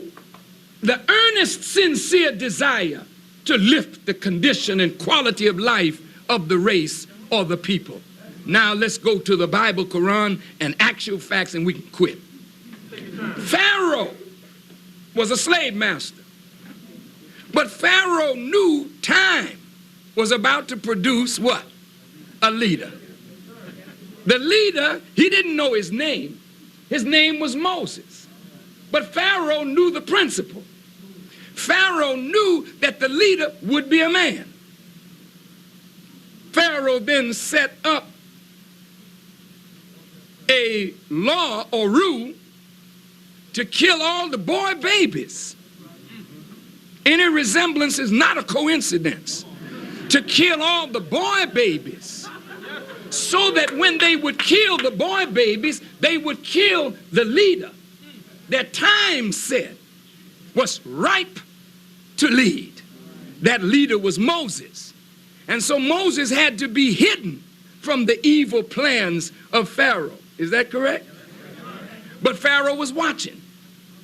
the earnest, sincere desire to lift the condition and quality of life of the race or the people. Now let's go to the Bible, Quran, and actual facts, and we can quit. Pharaoh was a slave master, but Pharaoh knew time was about to produce what? A leader. The leader, he didn't know his name. His name was Moses. But Pharaoh knew the principle. Pharaoh knew that the leader would be a man. Pharaoh then set up a law or rule to kill all the boy babies. Any resemblance is not a coincidence. To kill all the boy babies, so that when they would kill the boy babies, they would kill the leader that time said was ripe to lead. That leader was Moses. And so Moses had to be hidden from the evil plans of Pharaoh. Is that correct? But Pharaoh was watching.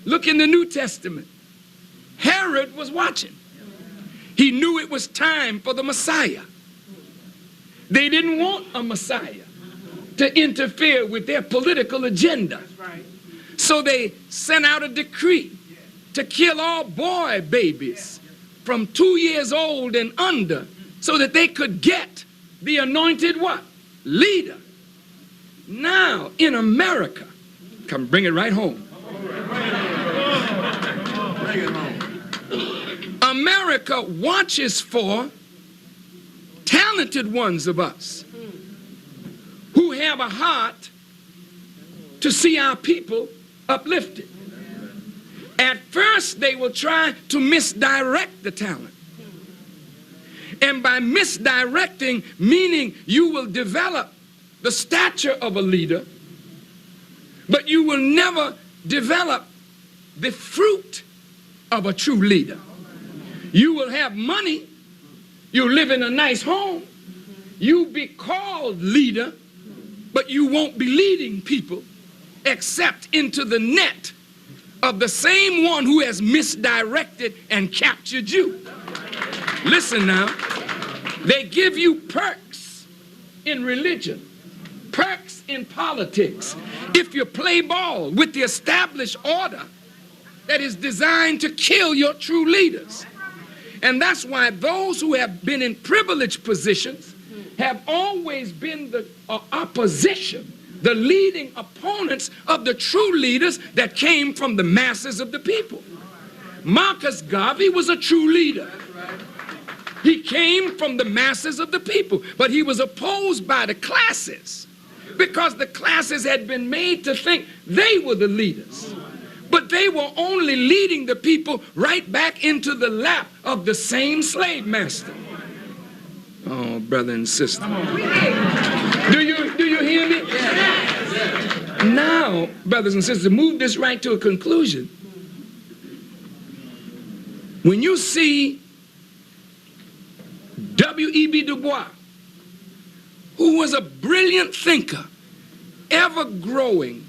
Look in the New Testament. Herod was watching. He knew it was time for the Messiah. They didn't want a Messiah to interfere with their political agenda. So they sent out a decree to kill all boy babies from 2 years old and under so that they could get the anointed what? Leader. Now in America, come bring it right home. America watches for talent talented ones of us who have a heart to see our people uplifted. At first, they will try to misdirect the talent. And by misdirecting, meaning you will develop the stature of a leader, but you will never develop the fruit of a true leader. You will have money, you'll live in a nice home, you'll be called leader, but you won't be leading people except into the net of the same one who has misdirected and captured you. Listen now, they give you perks in religion, perks in politics, if you play ball with the established order that is designed to kill your true leaders. And that's why those who have been in privileged positions have always been the opposition, the leading opponents of the true leaders that came from the masses of the people. Marcus Garvey was a true leader. He came from the masses of the people, but he was opposed by the classes because the classes had been made to think they were the leaders. But they were only leading the people right back into the lap of the same slave master. Oh, brother and sister. Do you hear me? Now, brothers and sisters, move this right to a conclusion. When you see W.E.B. Du Bois, who was a brilliant thinker, ever growing,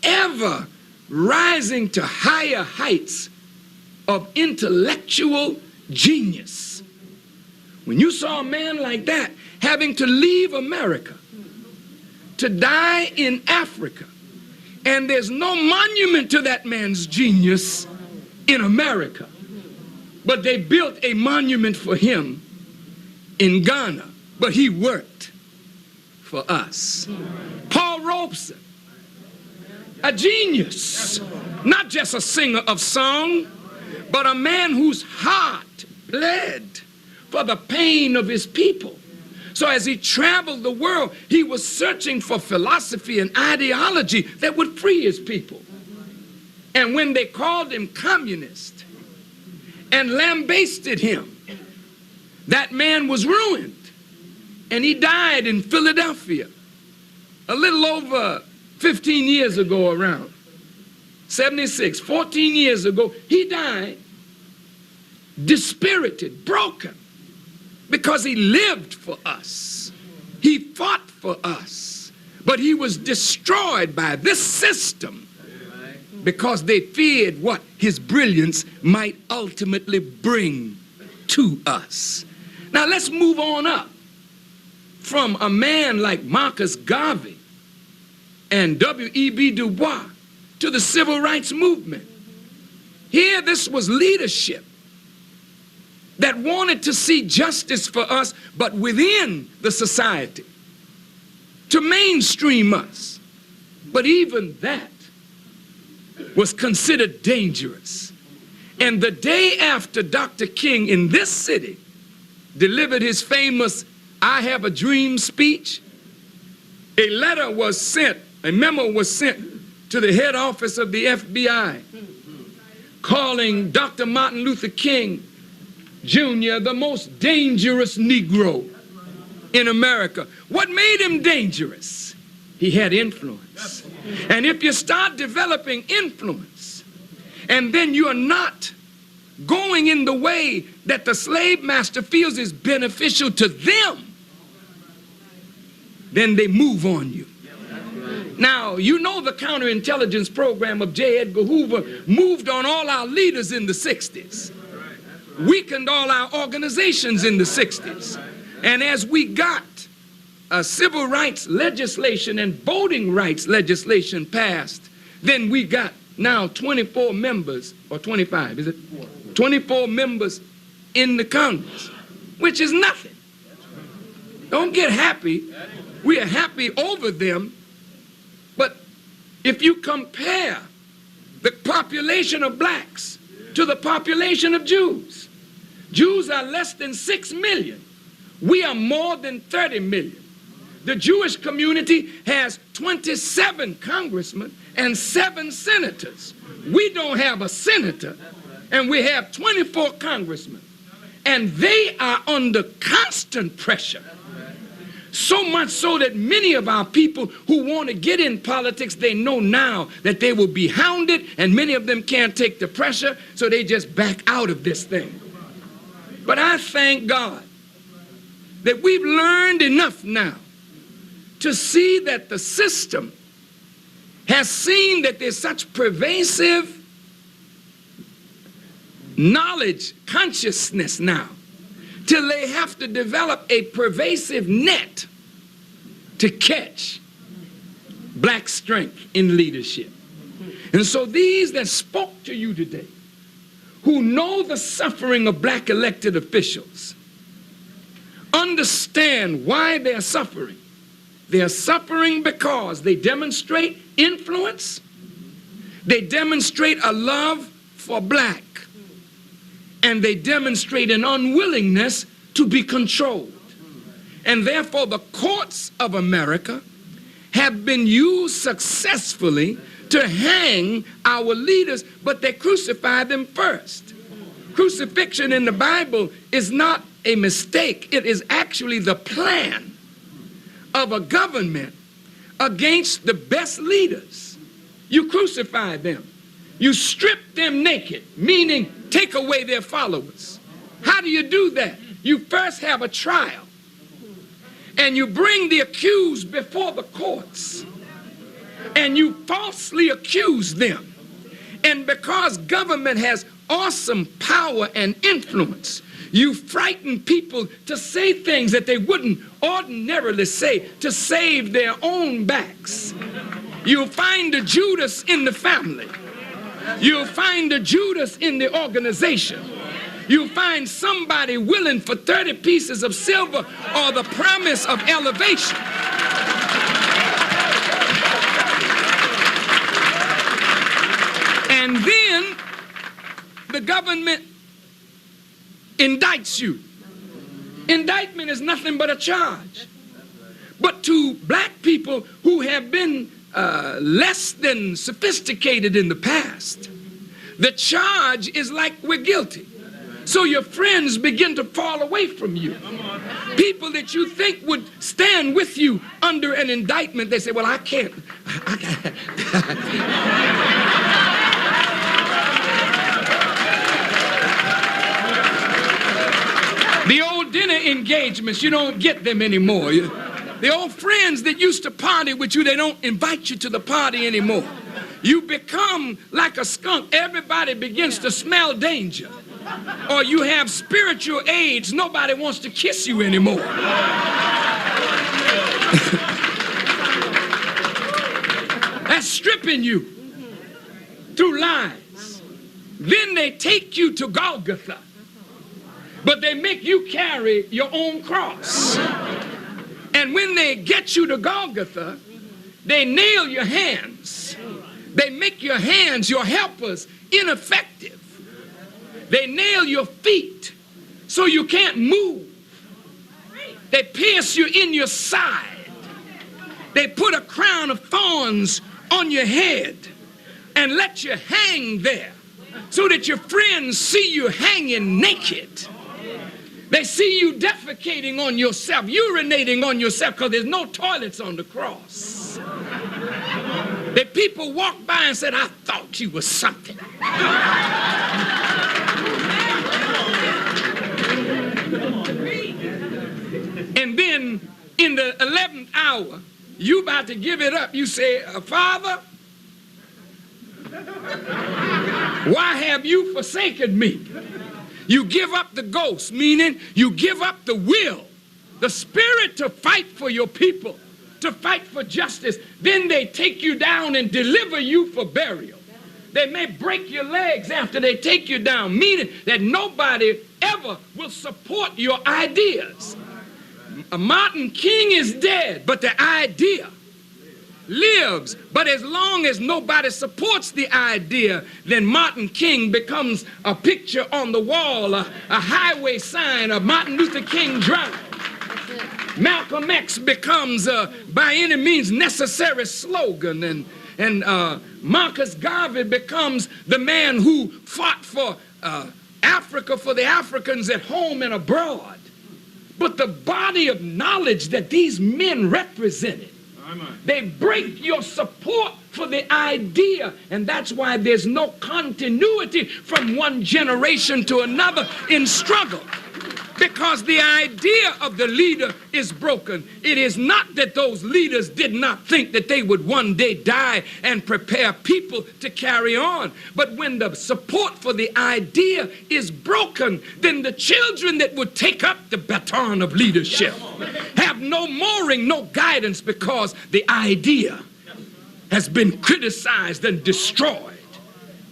ever rising to higher heights of intellectual genius. When you saw a man like that having to leave America to die in Africa, and there's no monument to that man's genius in America, but they built a monument for him in Ghana, but he worked for us. Paul Robeson, a genius, not just a singer of song, but a man whose heart bled for the pain of his people. So as he traveled the world, he was searching for philosophy and ideology that would free his people. And when they called him communist and lambasted him, that man was ruined. And he died in Philadelphia a little over 15 years ago, around 76, 14 years ago. He died dispirited, broken, because he lived for us. He fought for us, but he was destroyed by this system because they feared what his brilliance might ultimately bring to us. Now let's move on up from a man like Marcus Garvey and W.E.B. Du Bois to the civil rights movement. Here, this was leadership that wanted to see justice for us, but within the society, to mainstream us. But even that was considered dangerous. And the day after Dr. King in this city delivered his famous "I Have a Dream" speech, a letter was sent, a memo was sent to the head office of the FBI calling Dr. Martin Luther King Jr. the most dangerous Negro in America. What made him dangerous? He had influence. And if you start developing influence and then you are not going in the way that the slave master feels is beneficial to them, then they move on you. Now, you know the counterintelligence program of J. Edgar Hoover moved on all our leaders in the 60s, weakened all our organizations in the 60s. And as we got civil rights legislation and voting rights legislation passed, then we got now 24 members, or 25, is it? 24 members in the Congress, which is nothing. Don't get happy. We are happy over them. But if you compare the population of blacks to the population of Jews, Jews are less than 6 million. We are more than 30 million. The Jewish community has 27 congressmen and 7 senators. We don't have a senator, and we have 24 congressmen. And they are under constant pressure. So much so that many of our people who want to get in politics, they know now that they will be hounded, and many of them can't take the pressure, so they just back out of this thing. But I thank God that we've learned enough now to see that the system has seen that there's such pervasive knowledge, consciousness now, till they have to develop a pervasive net to catch black strength in leadership. And so these that spoke to you today, who know the suffering of black elected officials, understand why they're suffering. They're suffering because they demonstrate influence, they demonstrate a love for black, and they demonstrate an unwillingness to be controlled. And therefore the courts of America have been used successfully to hang our leaders, but they crucify them first. Crucifixion in the Bible is not a mistake. It is actually the plan of a government against the best leaders. You crucify them. You strip them naked, meaning take away their followers. How do you do that? You first have a trial, and you bring the accused before the courts, and you falsely accuse them. And because government has awesome power and influence, you frighten people to say things that they wouldn't ordinarily say to save their own backs. You'll find a Judas in the family. You'll find a Judas in the organization. You'll find somebody willing for 30 pieces of silver or the promise of elevation. And then the government indicts you. Indictment is nothing but a charge. But to black people who have been less than sophisticated in the past, the charge is like we're guilty. So your friends begin to fall away from you. People that you think would stand with you under an indictment, they say, well, I can't. The old dinner engagements, you don't get them anymore. The old friends that used to party with you, they don't invite you to the party anymore. You become like a skunk. Everybody begins to smell danger. Or you have spiritual AIDS. Nobody wants to kiss you anymore. That's stripping you through lies. Then they take you to Golgotha, but they make you carry your own cross. And when they get you to Golgotha, they nail your hands. They make your hands, your helpers, ineffective. They nail your feet so you can't move. They pierce you in your side. They put a crown of thorns on your head and let you hang there so that your friends see you hanging naked. They see you defecating on yourself, urinating on yourself, because there's no toilets on the cross. The people walk by and said, I thought you was something. And then in the 11th hour, you about to give it up. You say, Father, why have you forsaken me? You give up the ghost, meaning you give up the will, the spirit to fight for your people, to fight for justice. Then they take you down and deliver you for burial. They may break your legs after they take you down, meaning that nobody ever will support your ideas. Martin King is dead, but the idea lives. But as long as nobody supports the idea, then Martin King becomes a picture on the wall, a highway sign of Martin Luther King Drive. Malcolm X becomes by any means necessary slogan, and Marcus Garvey becomes the man who fought for Africa, for the Africans at home and abroad. But the body of knowledge that these men represented, they break your support for the idea, and that's why there's no continuity from one generation to another in struggle. Because the idea of the leader is broken. It is not that those leaders did not think that they would one day die and prepare people to carry on. But when the support for the idea is broken, then the children that would take up the baton of leadership have no mooring, no guidance, because the idea has been criticized and destroyed.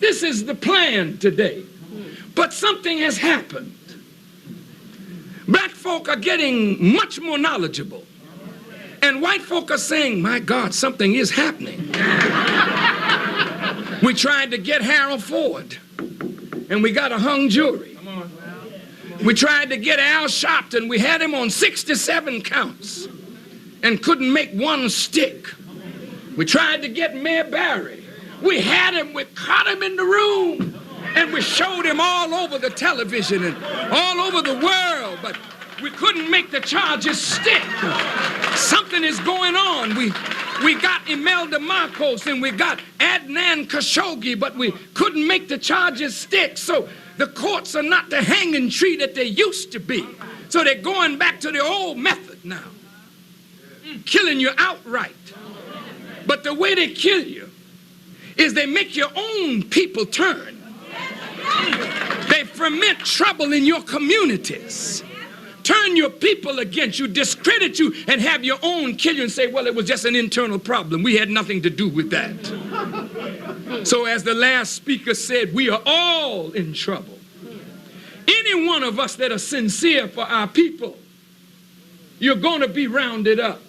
This is the plan today. But something has happened. Black folk are getting much more knowledgeable. And white folk are saying, my God, something is happening. We tried to get Harold Ford, and we got a hung jury. We tried to get Al Sharpton. We had him on 67 counts and couldn't make one stick. We tried to get Mayor Barry. We had him, we caught him in the room. And we showed him all over the television and all over the world, but we couldn't make the charges stick. Something is going on. We got Imelda Marcos and we got Adnan Khashoggi, but we couldn't make the charges stick. So the courts are not the hanging tree that they used to be. So they're going back to the old method now, killing you outright. But the way they kill you is they make your own people turn. They ferment trouble in your communities, turn your people against you, discredit you, and have your own kill you and say, well, it was just an internal problem. We had nothing to do with that. So as the last speaker said, we are all in trouble. Any one of us that are sincere for our people, you're going to be rounded up.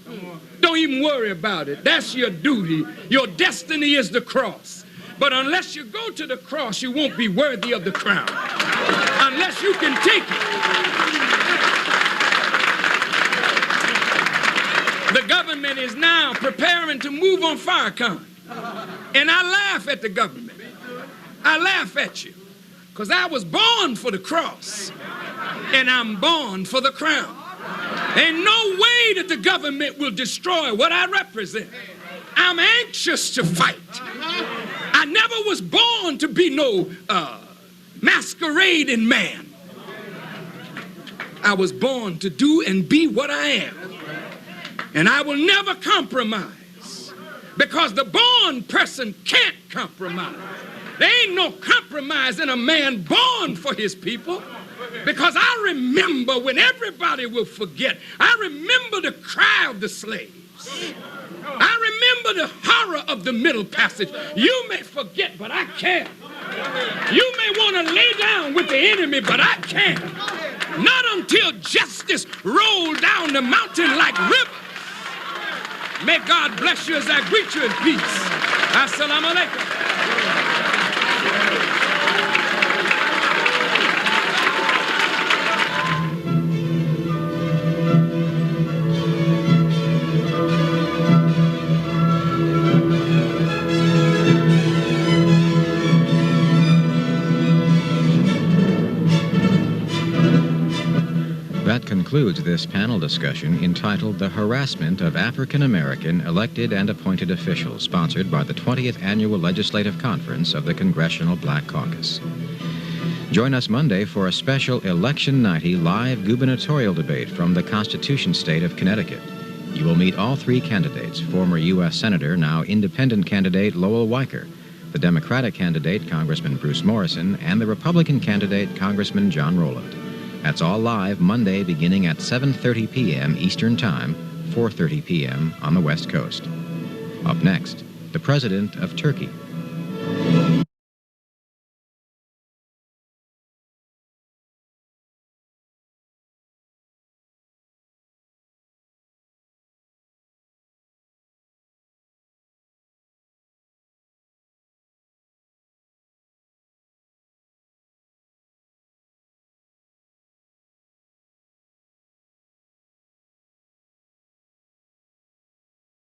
Don't even worry about it. That's your duty. Your destiny is the cross. But unless you go to the cross, you won't be worthy of the crown. Unless you can take it. The government is now preparing to move on Farrakhan. And I laugh at the government. I laugh at you. Because I was born for the cross. And I'm born for the crown. Ain't no way that the government will destroy what I represent. I'm anxious to fight. I never was born to be no masquerading man. I was born to do and be what I am. And I will never compromise, because the born person can't compromise. There ain't no compromise in a man born for his people. Because I remember when everybody will forget. I remember the cry of the slaves. I remember the horror of the Middle Passage. You may forget, but I can't. You may want to lay down with the enemy, but I can't. Not until justice rolled down the mountain like rivers. May God bless you as I greet you in peace. Assalamu alaikum. That concludes this panel discussion entitled The Harassment of African American Elected and Appointed Officials, sponsored by the 20th Annual Legislative Conference of the Congressional Black Caucus. Join us Monday for a special Election 90 live gubernatorial debate from the Constitution State of Connecticut. You will meet all three candidates: former U.S. Senator, now independent candidate Lowell Weicker, the Democratic candidate Congressman Bruce Morrison, and the Republican candidate Congressman John Rowland. That's all live Monday beginning at 7:30 p.m. Eastern Time, 4:30 p.m. on the West Coast. Up next, the President of Turkey.